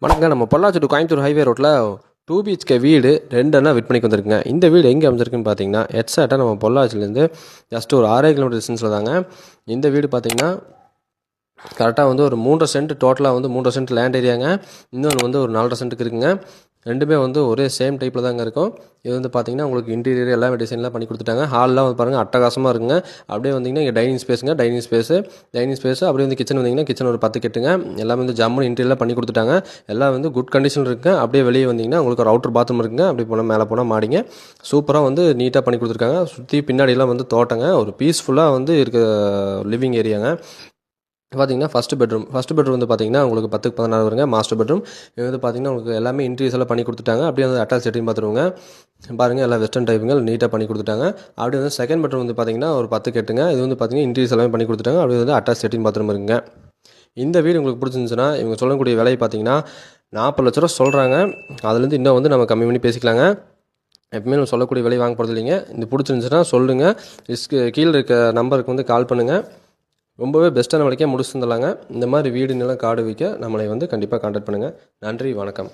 வணக்கங்க. நம்ம Pollachi to Coimbatore highway ரோட்டில் 2 பிஹெச்கே வீடு 2 அண்ணா விற்பனைக்கு வந்திருக்குங்க. இந்த வீடு எங்கே அமைஞ்சிருக்குன்னு பார்த்தீங்கன்னா எக்ஸாக்டாக நம்ம பொள்ளாச்சிலேருந்து ஜஸ்ட் ஒரு 6 கிலோமீட்டர் டிஸ்டன்ஸில் தாங்க. இந்த வீடு பார்த்தீங்கன்னா கரெக்டாக வந்து ஒரு 3.5 சென்ட், டோட்டலாக வந்து 3.5 சென்ட் லேண்ட் ஏரியாங்க. இன்னொன்று வந்து ஒரு 4.5 சென்ட்டுக்கு இருக்குங்க. ரெண்டுமே வந்து ஒரே சேம் டைப்பில் தாங்க இருக்கும். இது வந்து பார்த்தீங்கன்னா உங்களுக்கு இன்டீரியர் எல்லாமே டிசைன்லாம் பண்ணி கொடுத்துட்டாங்க. ஹால்லாம் வந்து பாருங்கள் அட்டகாசமாக இருக்குங்க. அப்படியே வந்தீங்கன்னா இங்கே டைனிங் ஸ்பேஸு அப்படியே வந்து கிச்சன் வந்தீங்கன்னா கிச்சன் ஒரு 10 கெட்டுங்க. எல்லாமே வந்து ஜம்முன்னு இன்டீரியர்லாம் பண்ணி கொடுத்துட்டாங்க. எல்லாம் வந்து குட் கண்டிஷன் இருக்குங்க. அப்படியே வெளியே வந்தீங்கன்னா உங்களுக்கு ஒரு அவுட்டர் பாத்ரூம் இருக்குங்க. அப்படி போனால் மேலே போனால் மாடிங்க. சூப்பராக வந்து நீட்டாக பண்ணி கொடுத்துருக்காங்க. சுற்றி பின்னாடியெல்லாம் வந்து தோட்டங்க. ஒரு பீஸ்ஃபுல்லாக வந்து இருக்க லிவிங் ஏரியாங்க. பார்த்தீங்கன்னா ஃபஸ்ட்டு பெட்ரூம் வந்து பார்த்தீங்கன்னா உங்களுக்கு 10க்கு 16 வருங்க. மாஸ்டர் பெட்ரூம் இது வந்து பார்த்தீங்கன்னா உங்களுக்கு எல்லாமே இன்டீரியர்ஸ் எல்லாம் பண்ணி கொடுத்துட்டாங்க. அப்படியே வந்து அட்டாச் செட்டிங் பார்த்துருவோங்க. பாருங்கள் எல்லாம் வெஸ்டர்ன் டைப்புங்க, நீட்டாக பண்ணி கொடுத்துட்டாங்க. அப்படியே வந்து செகண்ட் பெட்ரூம் வந்து பார்த்தீங்கன்னா ஒரு 10 கெட்டுங்க. இது வந்து பார்த்தீங்கன்னா இன்டீரியர்ஸ் எல்லாமே பண்ணி கொடுத்துட்டாங்க. அப்படியே வந்து அட்டாச் செட்டிங் பாத்ரூம் இருக்குங்க. இந்த வீடு உங்களுக்கு பிடிச்சிருந்துச்சுன்னா இவங்க சொல்லக்கூடிய விலை பார்த்தீங்கன்னா 40 லட்ச ரூபா சொல்கிறாங்க. அதுலேருந்து இன்னும் வந்து நம்ம கம்மி பண்ணி பேசிக்கலாங்க. எப்பவுமே நம்ம சொல்லக்கூடிய விலை வாங்க போகிறது இல்லைங்க. இந்த பிடிச்சிருந்துச்சுன்னா சொல்லுங்கள். கீழே இருக்க நம்பருக்கு வந்து கால் பண்ணுங்கள். ரொம்பவே பெஸ்ட்டான விலைக்கே முடிச்சு தந்துடலாங்க. இந்த மாதிரி வீடு நிலம் காடு விற்க நம்மளை வந்து கண்டிப்பாக கான்டாக்ட் பண்ணுங்கள். நன்றி, வணக்கம்.